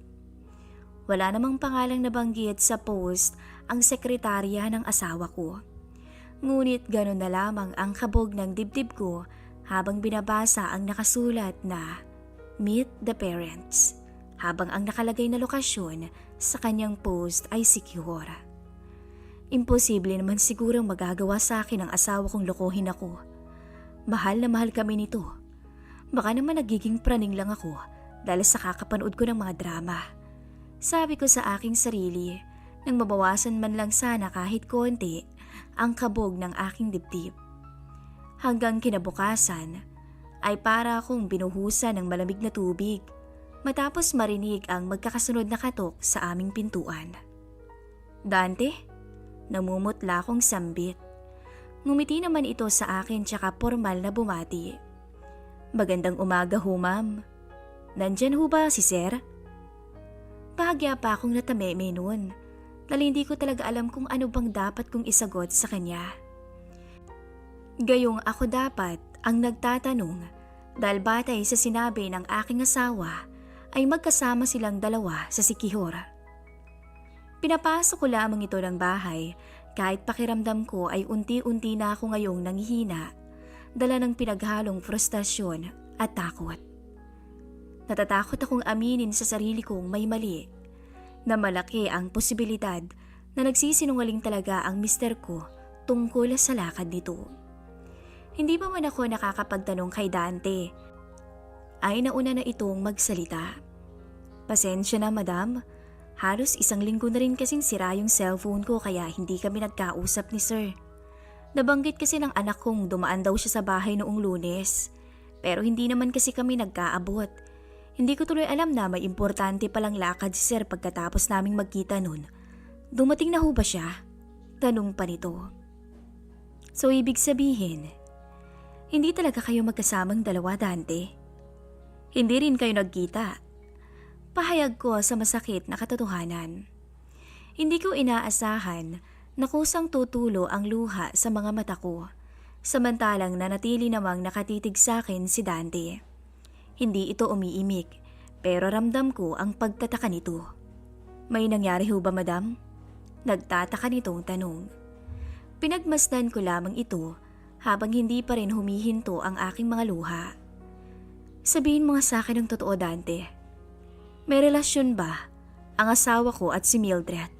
Wala namang pangalang nabanggit sa post ang sekretarya ng asawa ko. Ngunit gano'n na lamang ang kabog ng dibdib ko habang binabasa ang nakasulat na Meet the Parents, habang ang nakalagay na lokasyon sa kanyang post ay Siquijor. Imposible naman sigurong magagawa sa akin ang asawa kong lokohin ako. Mahal na mahal kami nito. Baka naman nagiging praning lang ako dahil sa kakapanood ko ng mga drama. Sabi ko sa aking sarili nang mabawasan man lang sana kahit konti ang kabog ng aking dibdib. Hanggang kinabukasan ay para akong binuhusan ng malamig na tubig matapos marinig ang magkakasunod na katok sa aming pintuan. Dante? Namumutla akong sambit. Ngumiti naman ito sa akin tsaka formal na bumati. Magandang umaga ho, ma'am. Nandyan ho ba si sir? Bahagya pa akong natameme noon dahil hindi ko talaga alam kung ano bang dapat kong isagot sa kanya. Gayong ako dapat ang nagtatanong dahil batay sa sinabi ng aking asawa ay magkasama silang dalawa sa Siquijor. Pinapasok ko lamang ito ng bahay kahit pakiramdam ko ay unti-unti na ako ngayong nanghihina dala ng pinaghalong frustrasyon at takot. Natatakot akong aminin sa sarili kong may mali na malaki ang posibilidad na nagsisinungaling talaga ang mister ko tungkol sa lakad nito. Hindi pa man ako nakakapagtanong kay Dante ay nauna na itong magsalita. Pasensya na madam. Halos 1 linggo na rin kasing sira yung cellphone ko kaya hindi kami nagkausap ni sir. Nabanggit kasi ng anak kong dumaan daw siya sa bahay noong Lunes. Pero hindi naman kasi kami nagkaabot. Hindi ko tuloy alam na may importante palang lakad si sir pagkatapos naming magkita nun. Dumating na ho ba siya? Tanong pa nito. So ibig sabihin, hindi talaga kayo magkasamang dalawa, Dante? Hindi rin kayo nagkita? Pahayag ko sa masakit na katotohanan. Hindi ko inaasahan na kusang tutulo ang luha sa mga mata ko, samantalang nanatili namang nakatitig sa akin si Dante. Hindi ito umiimik, pero ramdam ko ang pagtataka nito. May nangyari ho ba, madam? Nagtataka nitong tanong. Pinagmasdan ko lamang ito habang hindi pa rin humihinto ang aking mga luha. Sabihin mo nga sa akin ang totoo, Dante. May relasyon ba ang asawa ko at si Mildred?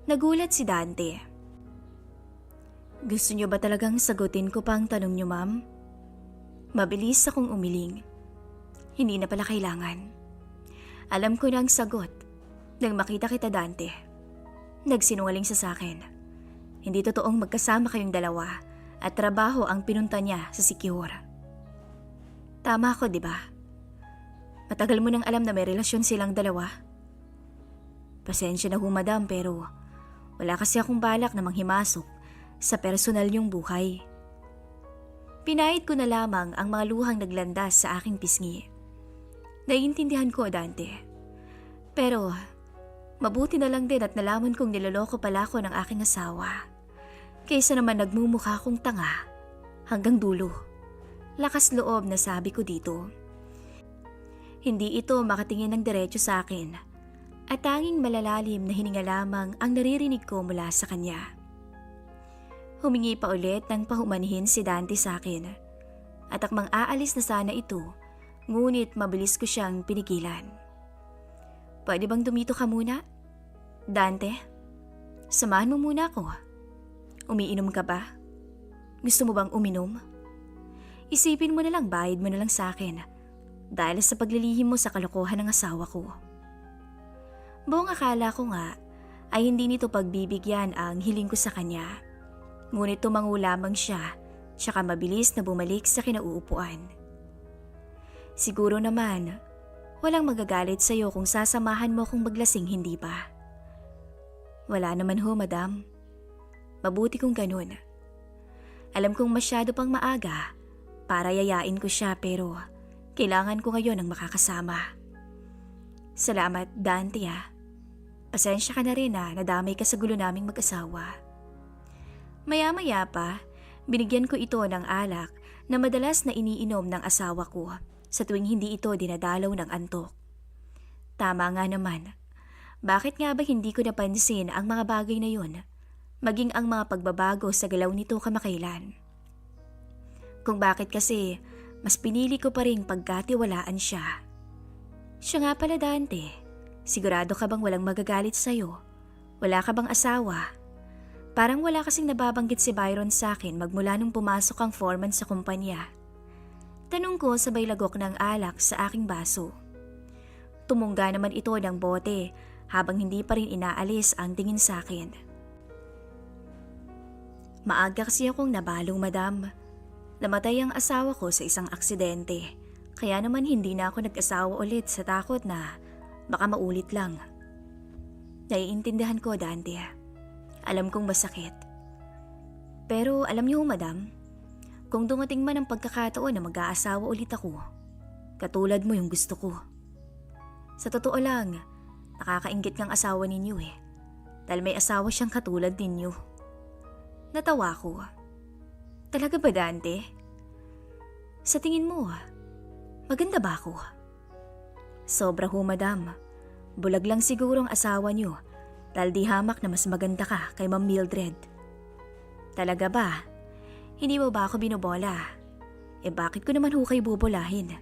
Nagulat si Dante. Gusto niyo ba talagang sagutin ko pa ang tanong niyo, ma'am? Mabilis akong umiling. Hindi na pala kailangan. Alam ko na ang sagot nang makita kita, Dante. Nagsinungaling siya sa akin. Hindi totoong magkasama kayong dalawa at trabaho ang pinunta niya sa Secure. Tama ako, di ba? Matagal mo nang alam na may relasyon silang dalawa. Pasensya na ho, madam, pero wala kasi akong balak na manghimasok sa personal niyong buhay. Pinahid ko na lamang ang mga luhang naglandas sa aking pisngi. Naiintindihan ko, Dante. Pero mabuti na lang din at nalaman kong niloloko pala ako ng aking asawa. Kaysa naman nagmumukha akong tanga hanggang dulo. Lakas loob na sabi ko dito. Hindi ito makatingin ng diretso sa akin at tanging malalalim na hininga lamang ang naririnig ko mula sa kanya. Humingi pa ulit ng pahumanhin si Dante sa akin at akmang aalis na sana ito, ngunit mabilis ko siyang pinigilan. Pwede bang dumito ka muna? Dante, samahan mo muna ako. Umiinom ka ba? Gusto mo bang uminom? Isipin mo na lang, bayad mo na lang sa akin dahil sa paglilihim mo sa kalokohan ng asawa ko. Buong akala ko nga ay hindi nito pagbibigyan ang hiling ko sa kanya. Ngunit tumango lamang siya, tsaka mabilis na bumalik sa kinauupuan. Siguro naman, walang magagalit sa'yo kung sasamahan mo kung maglasing, hindi ba? Wala naman ho, madam. Mabuti kung ganun. Alam kong masyado pang maaga para yayain ko siya pero kailangan ko ngayon ng makakasama. Salamat, Dante ah. Pasensya ka na rin nadamay ka sa gulo naming mag-asawa. Maya-maya pa, binigyan ko ito ng alak na madalas na iniinom ng asawa ko sa tuwing hindi ito dinadalaw ng antok. Tama nga naman. Bakit nga ba hindi ko napansin ang mga bagay na yun, maging ang mga pagbabago sa galaw nito kamakailan? Kung bakit kasi, mas pinili ko pa rin pagkatiwalaan siya. Siya nga pala, Dante. Sigurado ka bang walang magagalit sa'yo? Wala ka bang asawa? Parang wala kasing nababanggit si Byron sa akin magmula nung pumasok ang foreman sa kumpanya. Tanong ko sabay lagok ng alak sa aking baso. Tumungga naman ito ng bote habang hindi pa rin inaalis ang tingin sa akin. Maaga kasi akong nabalong, madam. Namatay ang asawa ko sa isang aksidente, kaya naman hindi na ako nag-asawa ulit sa takot na baka maulit lang. Naiintindihan ko, Dante. Alam kong masakit. Pero alam niyo, madam, kung dumating man ang pagkakataon na mag-aasawa ulit ako, katulad mo yung gusto ko. Sa totoo lang, nakakainggit ng asawa ninyo dahil may asawa siyang katulad ninyo. Natawa ko. Talaga ba, Dante? Sa tingin mo, maganda ba ako? Sobra ho, madam. Bulag lang siguro ang asawa niyo dahil di hamak na mas maganda ka kay Ma'am Mildred. Talaga ba? Hindi mo ba ako binobola? Bakit ko naman ho kayo bubolahin?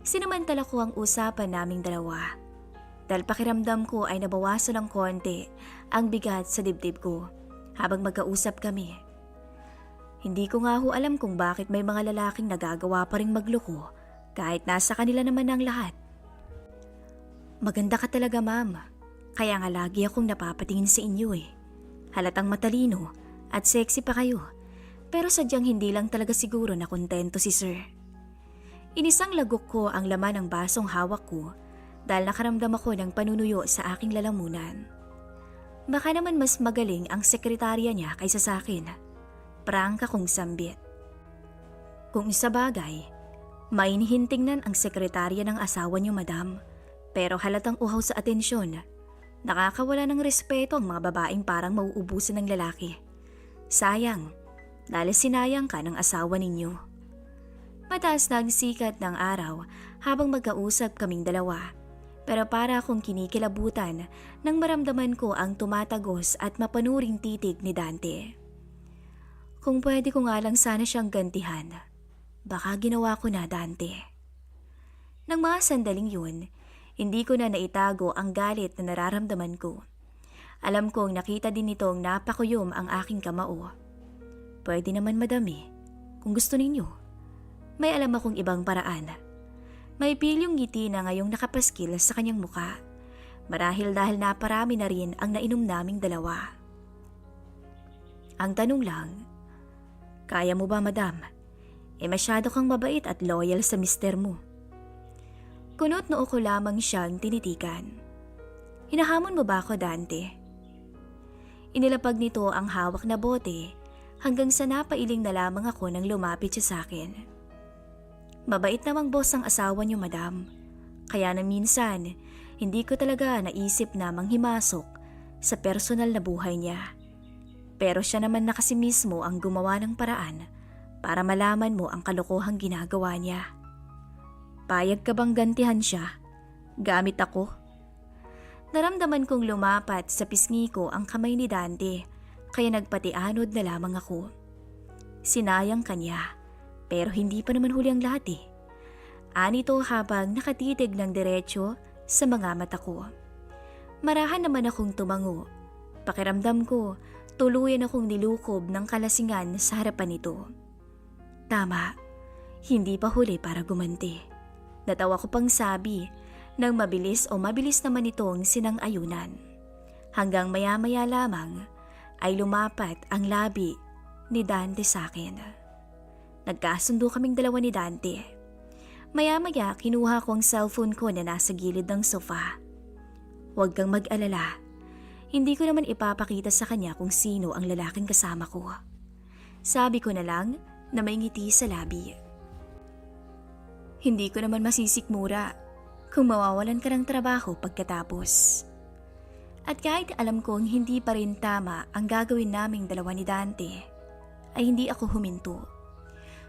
Sinamantala ko ang usapan naming dalawa. Dahil pakiramdam ko ay nabawasan ng konti ang bigat sa dibdib ko habang magkausap kami. Hindi ko nga ho alam kung bakit may mga lalaking nagagawa pa ring magloko kahit nasa kanila naman ang lahat. Maganda ka talaga, ma'am. Kaya nga lagi akong napapatingin sa inyo Halatang matalino at sexy pa kayo. Pero sadyang hindi lang talaga siguro na kontento si sir. Inisang lagok ko ang laman ng basong hawak ko dahil nakaramdam ako ng panunuyo sa aking lalamunan. Baka naman mas magaling ang sekretarya niya kaysa sa akin. Prangka kong sambit. Kung isa bagay, mainihin tingnan ang sekretarya ng asawa niyo, madam. Pero halatang uhaw sa atensyon. Nakakawala ng respeto ang mga babaeng parang mauubusan ng lalaki. Sayang, dahil sinayang ka ng asawa ninyo. Mataas na ang sikat ng araw habang magkausap kaming dalawa. Pero para akong kinikilabutan nang maramdaman ko ang tumatagos at mapanuring titig ni Dante. Kung pwede ko nga lang sana siyang gantihan, baka ginawa ko na, Dante. Nang mga sandaling yun, hindi ko na naitago ang galit na nararamdaman ko. Alam kong nakita din nitong napakuyom ang aking kamao. Pwede naman madami, kung gusto ninyo. May alam akong ibang paraan. May pilyong ngiti na ngayong nakapaskil sa kanyang muka. Marahil dahil naparami na rin ang nainom naming dalawa. Ang tanong lang, kaya mo ba madam? Masyado kang mabait at loyal sa mister mo. Kunot noo ko lamang siyang tinitikan. Hinahamon mo ba ako, Dante? Inilapag nito ang hawak na bote hanggang sa napailing na lamang ako nang lumapit siya sa akin. Mabait namang boss ang asawa niyo, madam. Kaya na minsan, hindi ko talaga naisip na manghimasok sa personal na buhay niya. Pero siya naman na kasi mismo ang gumawa ng paraan para malaman mo ang kalokohang ginagawa niya. Payag ka bang gantihan siya? Gamit ako? Naramdaman kong lumapat sa pisngi ko ang kamay ni Dante, kaya nagpatianod na lamang ako. Sinayang kanya, pero hindi pa naman huli ang lahat eh. Anito habang nakatitig ng diretsyo sa mga mata ko. Marahan naman akong tumango. Pakiramdam ko, tuluyan akong nilukob ng kalasingan sa harapan nito. Tama, hindi pa huli para gumanti. Natawa ko pang sabi nang mabilis naman itong sinang-ayunan. Hanggang maya-maya lamang ay lumapat ang labi ni Dante sa akin. Nagkasundo kaming dalawa ni Dante. Maya-maya kinuha ko ang cellphone ko na nasa gilid ng sofa. Huwag kang mag-alala. Hindi ko naman ipapakita sa kanya kung sino ang lalaking kasama ko. Sabi ko na lang na may ngiti sa labi. Hindi ko naman masisikmura kung mawawalan ka ng trabaho pagkatapos. At kahit alam kong hindi pa rin tama ang gagawin naming dalawa ni Dante, ay hindi ako huminto.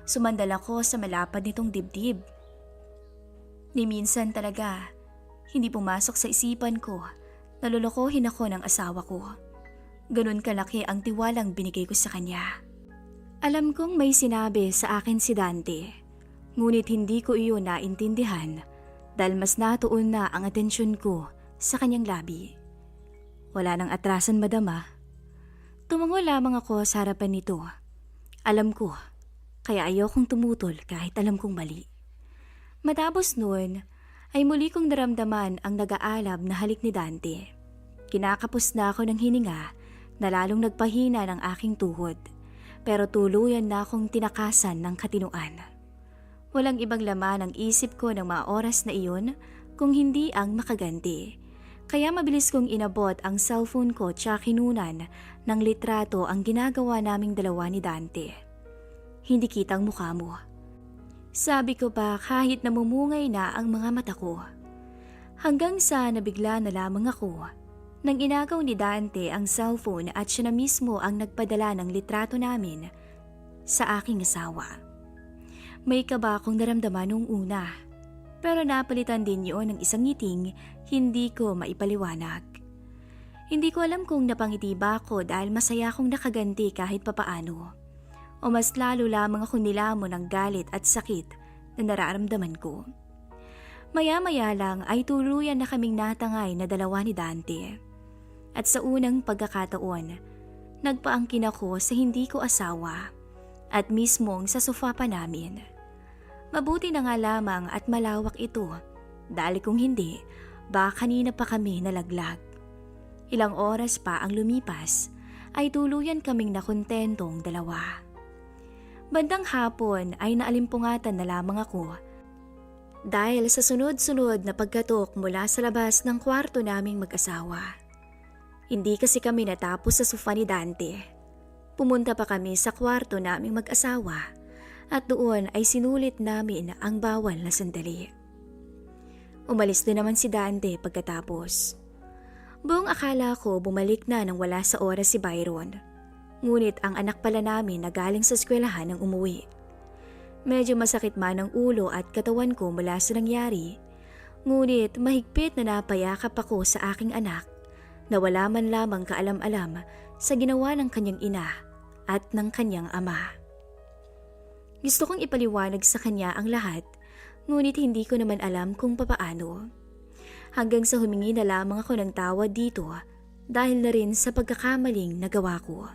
Sumandal ako sa malapad nitong dibdib. Ni minsan talaga, hindi pumasok sa isipan ko na lolokohin ako ng asawa ko. Ganun kalaki ang tiwalang binigay ko sa kanya. Alam kong may sinabi sa akin si Dante, ngunit hindi ko iyon naintindihan dahil mas natuon na ang atensyon ko sa kanyang labi. Wala nang atrasan, madama. Tumango lamang ako sa harapan nito. Alam ko, kaya ayokong tumutol kahit alam kong mali. Matapos noon, ay muli kong naramdaman ang nag-aalab na halik ni Dante. Kinakapos na ako ng hininga na lalong nagpahina ng aking tuhod, pero tuluyan na akong tinakasan ng katinuan. Walang ibang laman ang isip ko ng mga oras na iyon kung hindi ang makaganti. Kaya mabilis kong inabot ang cellphone ko tsaka kinunan ng litrato ang ginagawa naming dalawa ni Dante. Hindi kita ang mukha mo. Sabi ko pa kahit namumungay na ang mga mata ko. Hanggang sa nabigla na lamang ako nang inagaw ni Dante ang cellphone at siya na mismo ang nagpadala ng litrato namin sa aking asawa. May kaba akong naramdaman nung una, pero napalitan din yun ng isang ngiting hindi ko maipaliwanag. Hindi ko alam kung napangiti ba ako dahil masaya akong nakaganti kahit papaano, o mas lalo lamang akong nilamon ng galit at sakit na nararamdaman ko. Maya-maya lang ay tuluyan na kaming natangay na dalawa ni Dante. At sa unang pagkakataon, nagpaangkin ako sa hindi ko asawa at mismong sa sofa pa namin. Mabuti na nga lamang at malawak ito dahil kung hindi, baka kanina pa kami nalaglag. Ilang oras pa ang lumipas ay tuluyan kaming nakontentong dalawa. Bandang hapon ay naalimpungatan na lamang ako dahil sa sunod-sunod na pagkatok mula sa labas ng kwarto naming mag-asawa. Hindi kasi kami natapos sa sofa ni Dante. Pumunta pa kami sa kwarto naming mag-asawa at doon ay sinulit namin ang bawal na sandali. Umalis din naman si Dante pagkatapos. Buong akala ko bumalik na nang wala sa oras si Byron. Ngunit ang anak pala namin na galing sa eskwelahan ang umuwi. Medyo masakit man ang ulo at katawan ko mula sa nangyari. Ngunit mahigpit na napayakap ako sa aking anak na wala man lamang kaalam-alam sa ginawa ng kanyang ina at ng kanyang ama. Gusto kong ipaliwanag sa kanya ang lahat, ngunit hindi ko naman alam kung papaano. Hanggang sa humingi na lamang ako ng tawad dito dahil na rin sa pagkakamaling nagawa ko.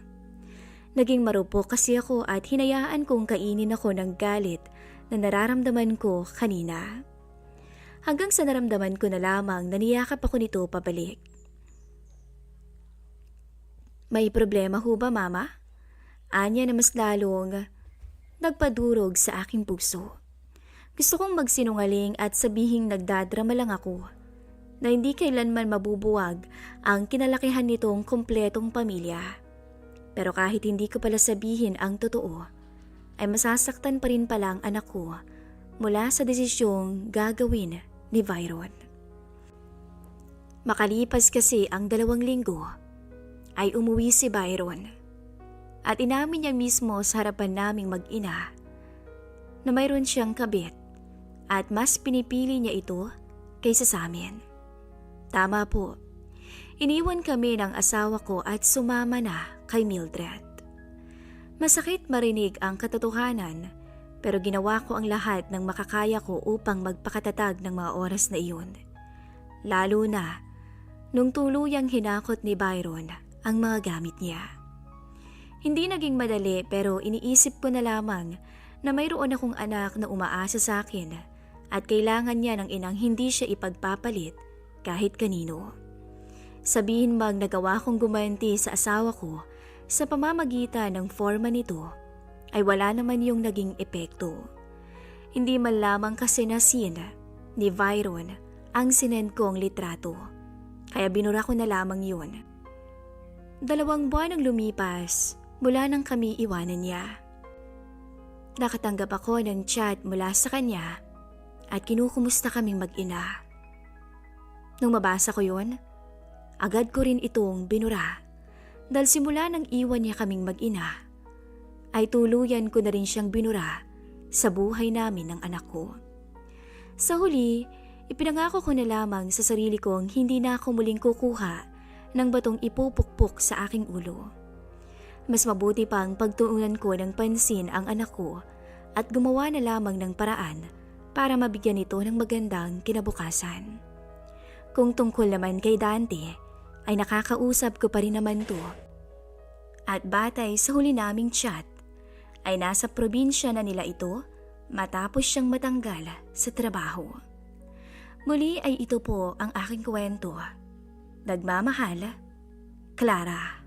Naging marupok kasi ako at hinayaan kong kainin ako ng galit na nararamdaman ko kanina. Hanggang sa naramdaman ko na lamang na niyakap ako nito pabalik. May problema ho ba, Mama? Anya na mas lalong nagpadurog sa aking puso. Gusto kong magsinungaling at sabihing nagdadrama lang ako na hindi kailanman mabubuwag ang kinalakihan nitong kompletong pamilya. Pero kahit hindi ko pala sabihin ang totoo, ay masasaktan pa rin pala ang anak ko mula sa desisyong gagawin ni Byron. Makalipas kasi ang 2 linggo, ay umuwi si Byron at inamin niya mismo sa harapan naming mag-ina na mayroon siyang kabit at mas pinipili niya ito kaysa sa amin. Tama po, iniwan kami ng asawa ko at sumama na kay Mildred. Masakit marinig ang katotohanan pero ginawa ko ang lahat ng makakaya ko upang magpakatatag ng mga oras na iyon. Lalo na nung tuluyang hinakot ni Byron ang mga gamit niya. Hindi naging madali pero iniisip ko na lamang na mayroon akong anak na umaasa sa akin at kailangan niya ng inang hindi siya ipagpapalit kahit kanino. Sabihin bang nagawa kong gumanti sa asawa ko sa pamamagitan ng forma nito ay wala naman yung naging epekto. Hindi man lamang kasi nasin ni Byron ang sinend kong litrato kaya binura ko na lamang yun. 2 buwan ang lumipas mula nang kami iwanan niya. Nakatanggap ako ng chat mula sa kanya at kinukumusta kaming mag-ina. Nung mabasa ko yun, agad ko rin itong binura dahil simula nang iwan niya kaming mag-ina, ay tuluyan ko na rin siyang binura sa buhay namin ng anak ko. Sa huli, ipinangako ko na lamang sa sarili kong hindi na ako muling kukuha ng batong ipupukpok sa aking ulo. Mas mabuti pang pagtuunan ko ng pansin ang anak ko at gumawa na lamang ng paraan para mabigyan ito ng magandang kinabukasan. Kung tungkol naman kay Dante, ay nakakausap ko pa rin naman to. At batay sa huli naming chat, ay nasa probinsya na nila ito matapos siyang matanggal sa trabaho. Muli ay ito po ang aking kwento. Nagmamahal, Clara.